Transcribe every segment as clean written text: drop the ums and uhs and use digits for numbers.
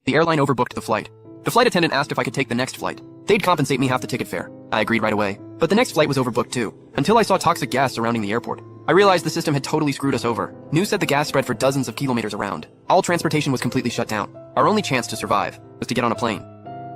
The airline overbooked the flight. The flight attendant asked if I could take the next flight. They'd compensate me half the ticket fare. I agreed right away. But the next flight was overbooked too, until I saw toxic gas surrounding the airport. I realized the system had totally screwed us over. News said the gas spread for dozens of kilometers around. All transportation was completely shut down. Our only chance to survive was to get on a plane.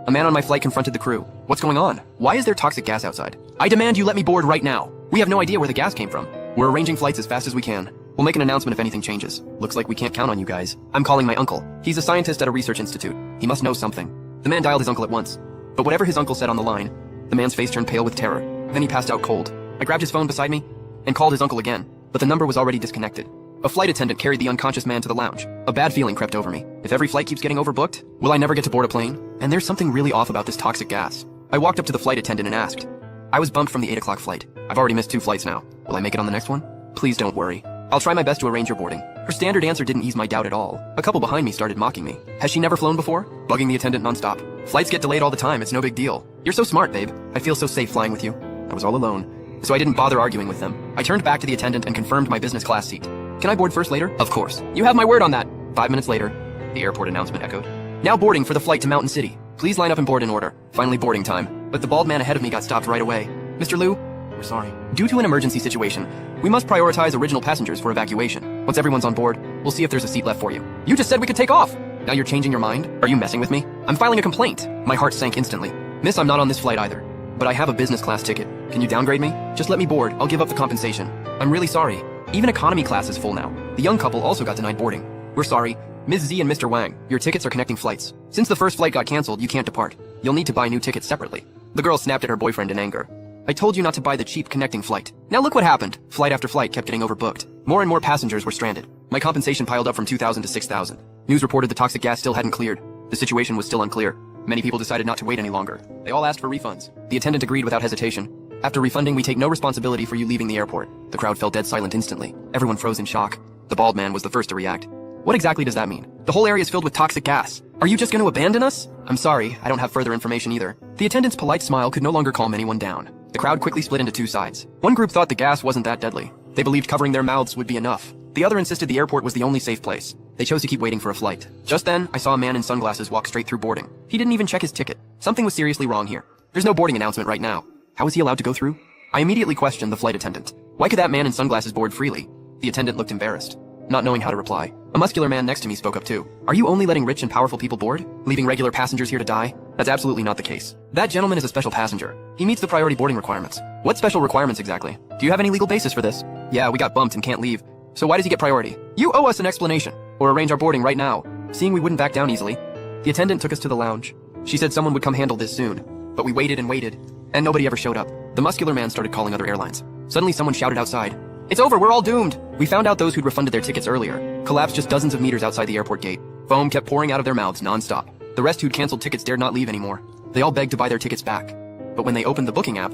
A man on my flight confronted the crew. What's going on? Why is there toxic gas outside? I demand you let me board right now. We have no idea where the gas came from. We're arranging flights as fast as we can. We'll make an announcement if anything changes. Looks like we can't count on you guys. I'm calling my uncle. He's a scientist at a research institute. He must know something. The man dialed his uncle at once. But whatever his uncle said on the line, the man's face turned pale with terror. Then he passed out cold. I grabbed his phone beside me and called his uncle again, but the number was already disconnected. A flight attendant carried the unconscious man to the lounge. A bad feeling crept over me. If every flight keeps getting overbooked, will I never get to board a plane? And there's something really off about this toxic gas. I walked up to the flight attendant and asked. I was bumped from the 8 o'clock flight. I've already missed 2 flights now. Will I make it on the next one? Please don't worry. I'll try my best to arrange your boarding. Her standard answer didn't ease my doubt at all. A couple behind me started mocking me. Has she never flown before? Bugging the attendant nonstop. Flights get delayed all the time, it's no big deal. You're so smart, babe. I feel so safe flying with you. I was all alone, so I didn't bother arguing with them. I turned back to the attendant and confirmed my business class seat. Can I board first later? Of course. You have my word on that. 5 minutes later, the airport announcement echoed. Now boarding for the flight to Mountain City. Please line up and board in order. Finally boarding time. But the bald man ahead of me got stopped right away. Mr. Liu, we're sorry. Due to an emergency situation, we must prioritize original passengers for evacuation. Once everyone's on board, we'll see if there's a seat left for you. You just said we could take off. Now you're changing your mind? Are you messing with me? I'm filing a complaint. My heart sank instantly. Miss, I'm not on this flight either. But I have a business class ticket. Can you downgrade me? Just let me board. I'll give up the compensation. I'm really sorry. Even economy class is full now. The young couple also got denied boarding. We're sorry. Ms. Z and Mr. Wang, your tickets are connecting flights. Since the first flight got canceled, you can't depart. You'll need to buy new tickets separately. The girl snapped at her boyfriend in anger. I told you not to buy the cheap connecting flight. Now look what happened. Flight after flight kept getting overbooked. More and more passengers were stranded. My compensation piled up from 2,000 to 6,000. News reported the toxic gas still hadn't cleared. The situation was still unclear. Many people decided not to wait any longer. They all asked for refunds. The attendant agreed without hesitation. After refunding, we take no responsibility for you leaving the airport. The crowd fell dead silent instantly. Everyone froze in shock. The bald man was the first to react. What exactly does that mean? The whole area is filled with toxic gas. Are you just going to abandon us? I'm sorry, I don't have further information either. The attendant's polite smile could no longer calm anyone down. The crowd quickly split into 2 sides. One group thought the gas wasn't that deadly. They believed covering their mouths would be enough. The other insisted the airport was the only safe place. They chose to keep waiting for a flight. Just then, I saw a man in sunglasses walk straight through boarding. He didn't even check his ticket. Something was seriously wrong here. There's no boarding announcement right now. How was he allowed to go through? I immediately questioned the flight attendant. Why could that man in sunglasses board freely? The attendant looked embarrassed, not knowing how to reply. A muscular man next to me spoke up too. Are you only letting rich and powerful people board? Leaving regular passengers here to die? That's absolutely not the case. That gentleman is a special passenger. He meets the priority boarding requirements. What special requirements exactly? Do you have any legal basis for this? Yeah, we got bumped and can't leave. So why does he get priority? You owe us an explanation, or arrange our boarding right now. Seeing we wouldn't back down easily, the attendant took us to the lounge. She said someone would come handle this soon. But we waited and waited, and nobody ever showed up. The muscular man started calling other airlines. Suddenly someone shouted outside, "It's over, we're all doomed!" We found out those who'd refunded their tickets earlier collapsed just dozens of meters outside the airport gate. Foam kept pouring out of their mouths non-stop. The rest who'd canceled tickets dared not leave anymore. They all begged to buy their tickets back. But when they opened the booking app,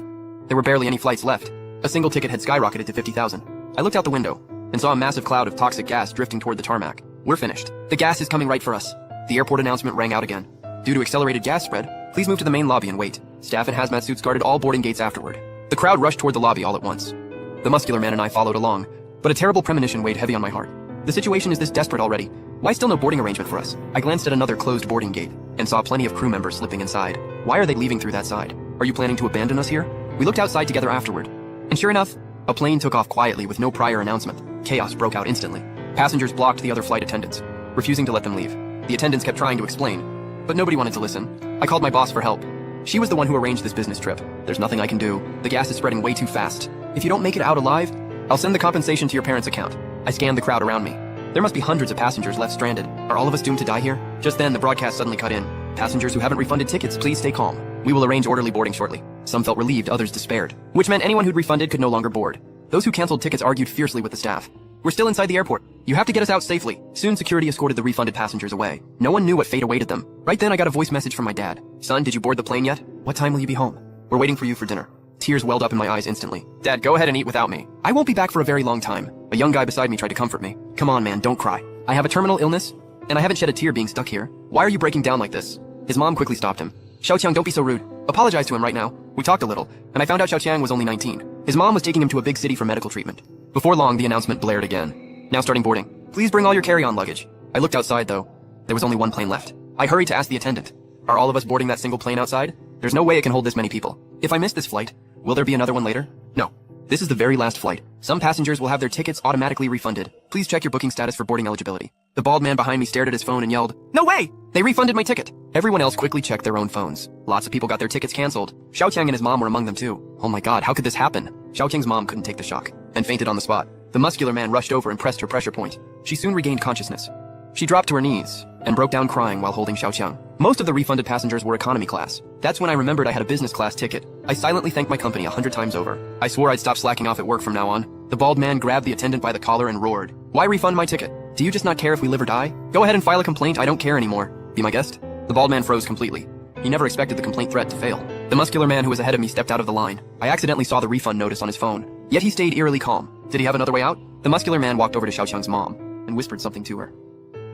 there were barely any flights left. A single ticket had skyrocketed to 50,000. I looked out the window and saw a massive cloud of toxic gas drifting toward the tarmac. We're finished. The gas is coming right for us. The airport announcement rang out again. Due to accelerated gas spread, please move to the main lobby and wait. Staff in hazmat suits guarded all boarding gates afterward. The crowd rushed toward the lobby all at once. The muscular man and I followed along, but a terrible premonition weighed heavy on my heart. The situation is this desperate already. Why still no boarding arrangement for us? I glanced at another closed boarding gate and saw plenty of crew members slipping inside. Why are they leaving through that side? Are you planning to abandon us here? We looked outside together afterward, and sure enough, a plane took off quietly with no prior announcement. Chaos broke out instantly. Passengers blocked the other flight attendants, refusing to let them leave. The attendants kept trying to explain, but nobody wanted to listen. I called my boss for help. She was the one who arranged this business trip. There's nothing I can do. The gas is spreading way too fast. If you don't make it out alive, I'll send the compensation to your parents' account. I scanned the crowd around me. There must be hundreds of passengers left stranded. Are all of us doomed to die here? Just then, the broadcast suddenly cut in. Passengers who haven't refunded tickets, please stay calm. We will arrange orderly boarding shortly. Some felt relieved, others despaired, which meant anyone who'd refunded could no longer board. Those who canceled tickets argued fiercely with the staff. We're still inside the airport. You have to get us out safely. Soon security escorted the refunded passengers away. No one knew what fate awaited them. Right then I got a voice message from my dad. Son, did you board the plane yet? What time will you be home? We're waiting for you for dinner. Tears welled up in my eyes instantly. Dad, go ahead and eat without me. I won't be back for a very long time. A young guy beside me tried to comfort me. Come on, man, don't cry. I have a terminal illness, and I haven't shed a tear being stuck here. Why are you breaking down like this? His mom quickly stopped him. Xiaoqiang, don't be so rude. Apologize to him right now. We talked a little, and I found out Xiaoqiang was only 19. His mom was taking him to a big city for medical treatment. Before long, the announcement blared again. Now starting boarding. Please bring all your carry-on luggage. I looked outside, though. There was only one plane left. I hurried to ask the attendant. Are all of us boarding that single plane outside? There's no way it can hold this many people. If I miss this flight, will there be another one later? No. This is the very last flight. Some passengers will have their tickets automatically refunded. Please check your booking status for boarding eligibility. The bald man behind me stared at his phone and yelled, "No way! They refunded my ticket!" Everyone else quickly checked their own phones. Lots of people got their tickets canceled. Xiaoqiang and his mom were among them too. Oh my god, how could this happen? Xiaoqiang's mom couldn't take the shock and fainted on the spot. The muscular man rushed over and pressed her pressure point. She soon regained consciousness. She dropped to her knees and broke down crying while holding Xiaoqiang. Most of the refunded passengers were economy class. That's when I remembered I had a business class ticket. I silently thanked my company 100 times over. I swore I'd stop slacking off at work from now on. The bald man grabbed the attendant by the collar and roared, "Why refund my ticket? Do you just not care if we live or die? Go ahead and file a complaint, I don't care anymore. Be my guest?" The bald man froze completely. He never expected the complaint threat to fail. The muscular man who was ahead of me stepped out of the line. I accidentally saw the refund notice on his phone. Yet he stayed eerily calm. Did he have another way out? The muscular man walked over to Xiaoqiang's mom and whispered something to her.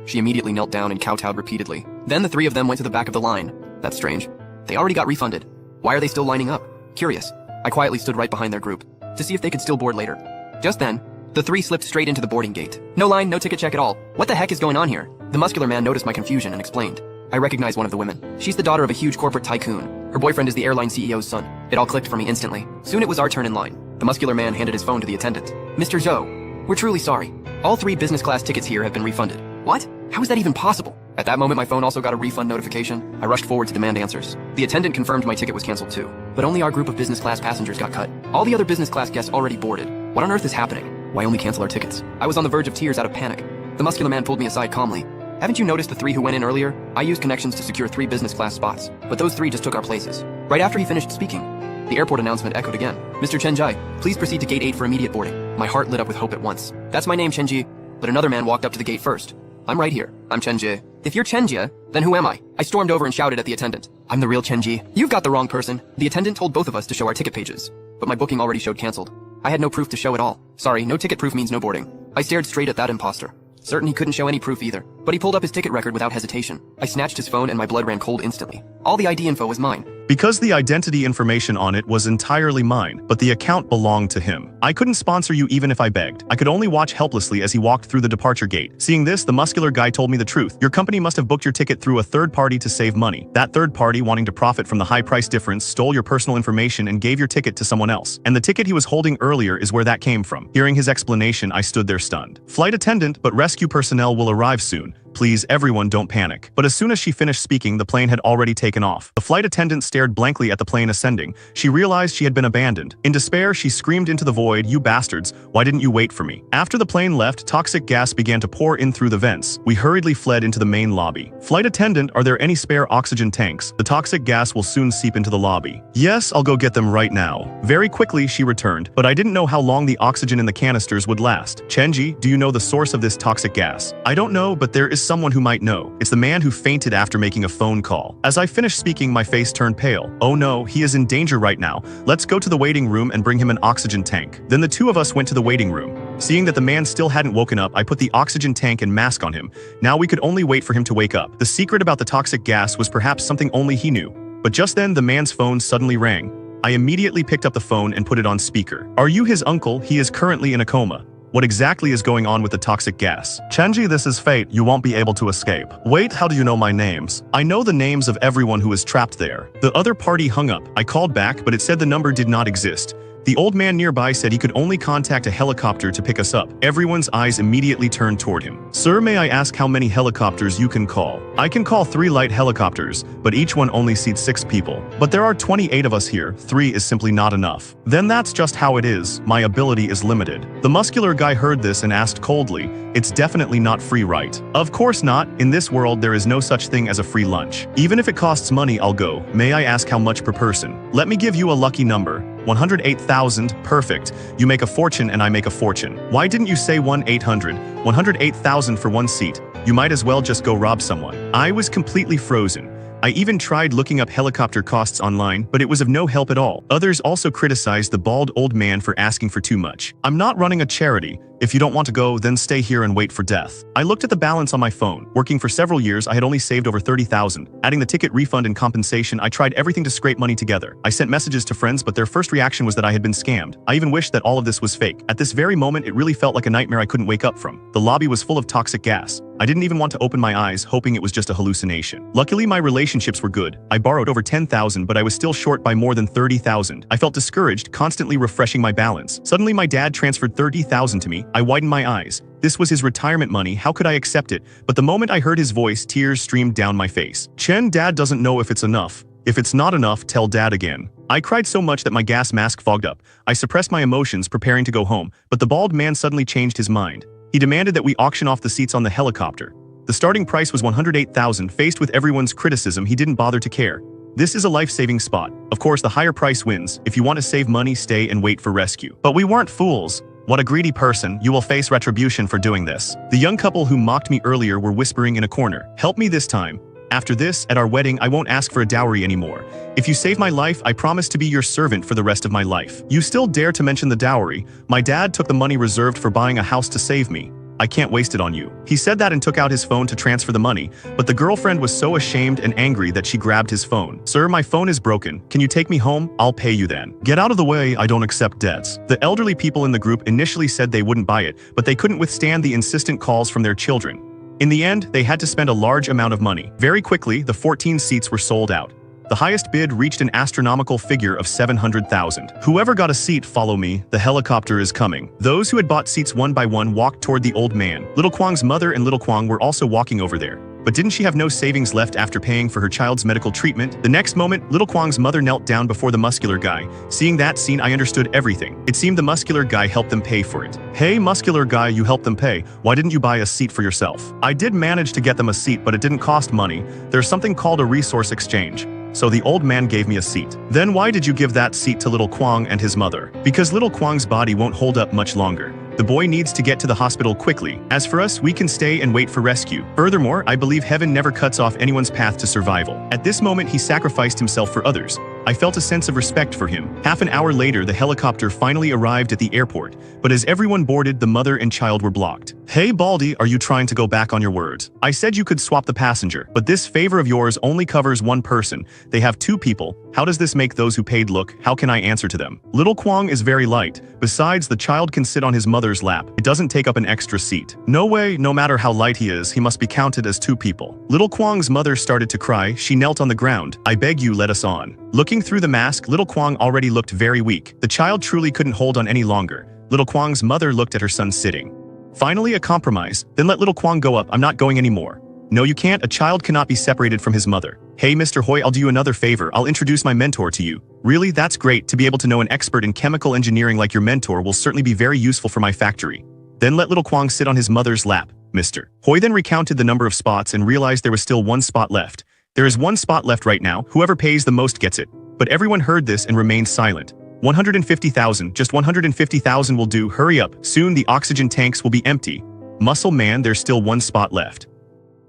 She immediately knelt down and kowtowed repeatedly. Then the three of them went to the back of the line. That's strange. They already got refunded. Why are they still lining up? Curious. I quietly stood right behind their group to see if they could still board later. Just then, the three slipped straight into the boarding gate. No line, no ticket check at all. What the heck is going on here? The muscular man noticed my confusion and explained. I recognized one of the women. She's the daughter of a huge corporate tycoon. Her boyfriend is the airline CEO's son. It all clicked for me instantly. Soon it was our turn in line. The muscular man handed his phone to the attendant. "Mr. Zhou, we're truly sorry. All 3 business class tickets here have been refunded." What? How is that even possible? At that moment, my phone also got a refund notification. I rushed forward to demand answers. The attendant confirmed my ticket was canceled too, but only our group of business class passengers got cut. All the other business class guests already boarded. What on earth is happening? Why only cancel our tickets? I was on the verge of tears out of panic. The muscular man pulled me aside calmly. "Haven't you noticed the 3 who went in earlier? I used connections to secure 3 business class spots, but those 3 just took our places." Right after he finished speaking, the airport announcement echoed again. "Mr. Chenji, please proceed to gate 8 for immediate boarding." My heart lit up with hope at once. "That's my name, Chenji." But another man walked up to the gate first. "I'm right here. I'm Chenji." "If you're Chenji, then who am I?" I stormed over and shouted at the attendant. "I'm the real Chenji." "You've got the wrong person." The attendant told both of us to show our ticket pages, but my booking already showed canceled. I had no proof to show at all. "Sorry, no ticket proof means no boarding." I stared straight at that imposter. Certain he couldn't show any proof either, but he pulled up his ticket record without hesitation. I snatched his phone and my blood ran cold instantly. All the ID info was mine. Because the identity information on it was entirely mine, but the account belonged to him. I couldn't sponsor you even if I begged. I could only watch helplessly as he walked through the departure gate. Seeing this, the muscular guy told me the truth. "Your company must have booked your ticket through a third party to save money. That third party, wanting to profit from the high price difference, stole your personal information and gave your ticket to someone else. And the ticket he was holding earlier is where that came from." Hearing his explanation, I stood there stunned. "Flight attendant, but rescue personnel will arrive soon. Please, everyone, don't panic." But as soon as she finished speaking, the plane had already taken off. The flight attendant stared blankly at the plane ascending. She realized she had been abandoned. In despair, she screamed into the void, "You bastards, why didn't you wait for me?" After the plane left, toxic gas began to pour in through the vents. We hurriedly fled into the main lobby. "Flight attendant, are there any spare oxygen tanks? The toxic gas will soon seep into the lobby." "Yes, I'll go get them right now." Very quickly, she returned, but I didn't know how long the oxygen in the canisters would last. "Chenji, do you know the source of this toxic gas?" "I don't know, but there is someone who might know. It's the man who fainted after making a phone call." As I finished speaking, my face turned pale. "Oh no, he is in danger right now. Let's go to the waiting room and bring him an oxygen tank." Then the 2 of us went to the waiting room. Seeing that the man still hadn't woken up, I put the oxygen tank and mask on him. Now we could only wait for him to wake up. The secret about the toxic gas was perhaps something only he knew. But just then, the man's phone suddenly rang. I immediately picked up the phone and put it on speaker. "Are you his uncle? He is currently in a coma. What exactly is going on with the toxic gas?" "Chenji, this is fate. You won't be able to escape." "Wait, how do you know my names?" "I know the names of everyone who is trapped there." The other party hung up. I called back, but it said the number did not exist. The old man nearby said he could only contact a helicopter to pick us up. Everyone's eyes immediately turned toward him. "Sir, may I ask how many helicopters you can call?" "I can call 3 light helicopters, but each one only seats 6 people. But there are 28 of us here. 3 is simply not enough." "Then that's just how it is. My ability is limited." The muscular guy heard this and asked coldly, "It's definitely not free, right?" "Of course not. In this world, there is no such thing as a free lunch. Even if it costs money, I'll go. May I ask how much per person?" "Let me give you a lucky number. 108,000, perfect. You make a fortune and I make a fortune. Why didn't you say 1-800? 108,000 for 1 seat. You might as well just go rob someone." I was completely frozen. I even tried looking up helicopter costs online, but it was of no help at all. Others also criticized the bald old man for asking for too much. "I'm not running a charity. If you don't want to go, then stay here and wait for death. I looked at the balance on my phone. Working for several years, I had only saved over 30,000. Adding the ticket refund and compensation, I tried everything to scrape money together. I sent messages to friends, but their first reaction was that I had been scammed. I even wished that all of this was fake. At this very moment, it really felt like a nightmare I couldn't wake up from. The lobby was full of toxic gas. I didn't even want to open my eyes, hoping it was just a hallucination. Luckily, my relationships were good. I borrowed over 10,000, but I was still short by more than 30,000. I felt discouraged, constantly refreshing my balance. Suddenly, my dad transferred 30,000 to me. I widened my eyes. This was his retirement money. How could I accept it? But the moment I heard his voice, tears streamed down my face. Chen, Dad doesn't know if it's enough. If it's not enough, tell Dad again. I cried so much that my gas mask fogged up. I suppressed my emotions, preparing to go home, but the bald man suddenly changed his mind. He demanded that we auction off the seats on the helicopter. The starting price was 108,000. Faced with everyone's criticism, he didn't bother to care. This is a life-saving spot. Of course, the higher price wins. If you want to save money, stay and wait for rescue. But we weren't fools. What a greedy person. You will face retribution for doing this. The young couple who mocked me earlier were whispering in a corner. Help me this time. After this, at our wedding, I won't ask for a dowry anymore. If you save my life, I promise to be your servant for the rest of my life. You still dare to mention the dowry? My dad took the money reserved for buying a house to save me. I can't waste it on you. He said that and took out his phone to transfer the money, but the girlfriend was so ashamed and angry that she grabbed his phone. Sir, my phone is broken. Can you take me home? I'll pay you then. Get out of the way, I don't accept debts. The elderly people in the group initially said they wouldn't buy it, but they couldn't withstand the insistent calls from their children. In the end, they had to spend a large amount of money. Very quickly, the 14 seats were sold out. The highest bid reached an astronomical figure of 700,000. Whoever got a seat, follow me. The helicopter is coming. Those who had bought seats one by one walked toward the old man. Little Kwang's mother and Little Kwang were also walking over there. But didn't she have no savings left after paying for her child's medical treatment? The next moment, Little Kwang's mother knelt down before the muscular guy. Seeing that scene, I understood everything. It seemed the muscular guy helped them pay for it. Hey, muscular guy, you helped them pay. Why didn't you buy a seat for yourself? I did manage to get them a seat, but it didn't cost money. There's something called a resource exchange. So the old man gave me a seat. Then why did you give that seat to Little Kwang and his mother? Because Little Kwang's body won't hold up much longer. The boy needs to get to the hospital quickly. As for us, we can stay and wait for rescue. Furthermore, I believe heaven never cuts off anyone's path to survival. At this moment, he sacrificed himself for others. I felt a sense of respect for him. Half an hour later, the helicopter finally arrived at the airport, but as everyone boarded, the mother and child were blocked. Hey Baldy, are you trying to go back on your word? I said you could swap the passenger, but this favor of yours only covers one person. They have two people. How does this make those who paid look? How can I answer to them? Little Kwang is very light. Besides, the child can sit on his mother's lap. It doesn't take up an extra seat. No way, no matter how light he is, he must be counted as two people. Little Kwang's mother started to cry. She knelt on the ground. I beg you, let us on. Looking through the mask, Little Kwang already looked very weak. The child truly couldn't hold on any longer. Little Kwang's mother looked at her son sitting. Finally, a compromise. Then let Little Kwang go up. I'm not going anymore. No, you can't. A child cannot be separated from his mother. Hey, Mr. Hoi, I'll do you another favor. I'll introduce my mentor to you. Really? That's great. To be able to know an expert in chemical engineering like your mentor will certainly be very useful for my factory. Then let Little Kwang sit on his mother's lap. Mr. Hoi then recounted the number of spots and realized there was still one spot left. There is one spot left right now. Whoever pays the most gets it. But everyone heard this and remained silent. 150,000, just 150,000 will do. Hurry up. Soon the oxygen tanks will be empty. Muscle man, there's still one spot left.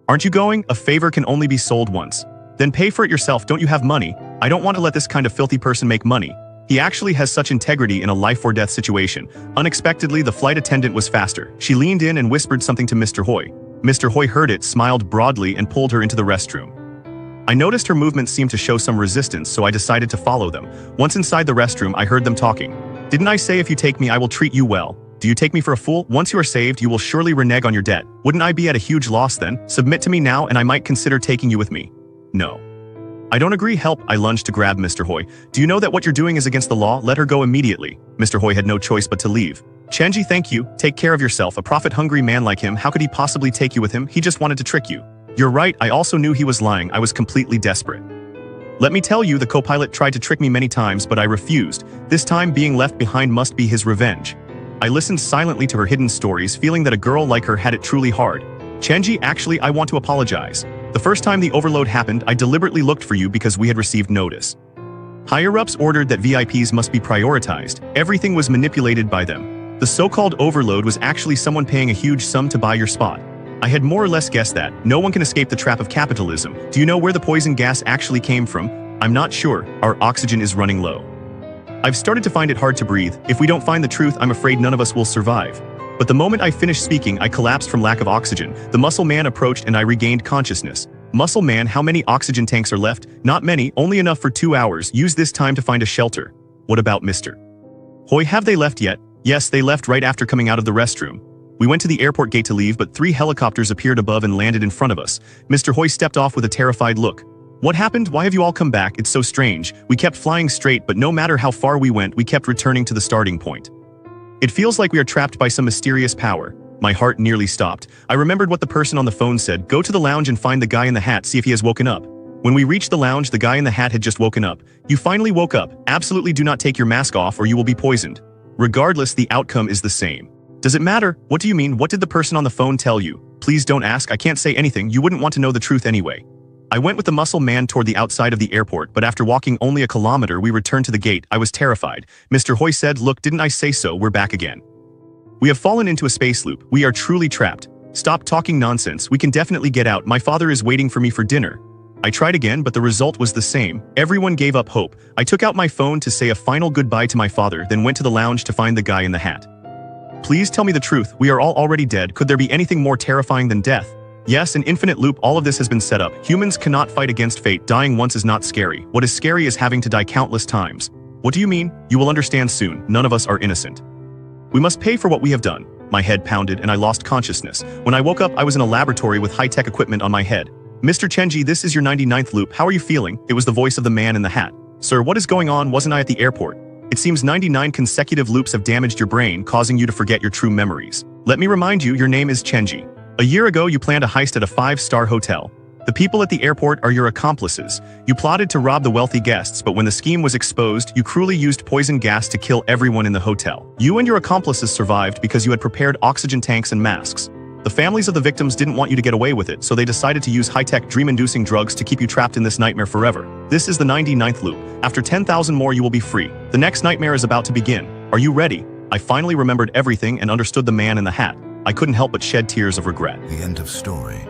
Aren't you going? A favor can only be sold once. Then pay for it yourself. Don't you have money? I don't want to let this kind of filthy person make money. He actually has such integrity in a life or death situation. Unexpectedly, the flight attendant was faster. She leaned in and whispered something to Mr. Hoi. Mr. Hoi heard it, smiled broadly, and pulled her into the restroom. I noticed her movements seemed to show some resistance, so I decided to follow them. Once inside the restroom, I heard them talking. Didn't I say if you take me, I will treat you well? Do you take me for a fool? Once you are saved, you will surely renege on your debt. Wouldn't I be at a huge loss then? Submit to me now and I might consider taking you with me. No. I don't agree. Help. I lunged to grab Mr. Hoi. Do you know that what you're doing is against the law? Let her go immediately. Mr. Hoi had no choice but to leave. Chenji, thank you. Take care of yourself. A profit-hungry man like him, how could he possibly take you with him? He just wanted to trick you. You're right, I also knew he was lying. I was completely desperate. Let me tell you, the co-pilot tried to trick me many times, but I refused. This time, being left behind must be his revenge. I listened silently to her hidden stories, feeling that a girl like her had it truly hard. Chenji, actually, I want to apologize. The first time the overload happened, I deliberately looked for you because we had received notice. Higher-ups ordered that VIPs must be prioritized. Everything was manipulated by them. The so-called overload was actually someone paying a huge sum to buy your spot. I had more or less guessed that. No one can escape the trap of capitalism. Do you know where the poison gas actually came from? I'm not sure. Our oxygen is running low. I've started to find it hard to breathe. If we don't find the truth, I'm afraid none of us will survive. But the moment I finished speaking, I collapsed from lack of oxygen. The muscle man approached and I regained consciousness. Muscle man, how many oxygen tanks are left? Not many, only enough for 2 hours. Use this time to find a shelter. What about Mr. Hoy, have they left yet? Yes, they left right after coming out of the restroom. We went to the airport gate to leave, but 3 helicopters appeared above and landed in front of us. Mr. Hoy stepped off with a terrified look. What happened? Why have you all come back? It's so strange. We kept flying straight, but no matter how far we went, we kept returning to the starting point. It feels like we are trapped by some mysterious power. My heart nearly stopped. I remembered what the person on the phone said. Go to the lounge and find the guy in the hat, see if he has woken up. When we reached the lounge, the guy in the hat had just woken up. You finally woke up. Absolutely do not take your mask off or you will be poisoned. Regardless, the outcome is the same. Does it matter? What do you mean? What did the person on the phone tell you? Please don't ask. I can't say anything. You wouldn't want to know the truth anyway. I went with the muscle man toward the outside of the airport, but after walking only a kilometer, we returned to the gate. I was terrified. Mr. Hoy said, look, didn't I say so? We're back again. We have fallen into a space loop. We are truly trapped. Stop talking nonsense. We can definitely get out. My father is waiting for me for dinner. I tried again, but the result was the same. Everyone gave up hope. I took out my phone to say a final goodbye to my father, then went to the lounge to find the guy in the hat. Please tell me the truth. We are all already dead. Could there be anything more terrifying than death? Yes, an infinite loop. All of this has been set up. Humans cannot fight against fate. Dying once is not scary. What is scary is having to die countless times. What do you mean? You will understand soon. None of us are innocent. We must pay for what we have done. My head pounded and I lost consciousness. When I woke up, I was in a laboratory with high-tech equipment on my head. Mr. Chenji, this is your 99th loop. How are you feeling? It was the voice of the man in the hat. Sir, what is going on? Wasn't I at the airport? It seems 99 consecutive loops have damaged your brain, causing you to forget your true memories. Let me remind you, your name is Chenji. A year ago, you planned a heist at a 5-star hotel. The people at the airport are your accomplices. You plotted to rob the wealthy guests, but when the scheme was exposed, you cruelly used poison gas to kill everyone in the hotel. You and your accomplices survived because you had prepared oxygen tanks and masks. The families of the victims didn't want you to get away with it, so they decided to use high-tech dream-inducing drugs to keep you trapped in this nightmare forever. This is the 99th loop. After 10,000 more, you will be free. The next nightmare is about to begin. Are you ready? I finally remembered everything and understood the man in the hat. I couldn't help but shed tears of regret. The end of story.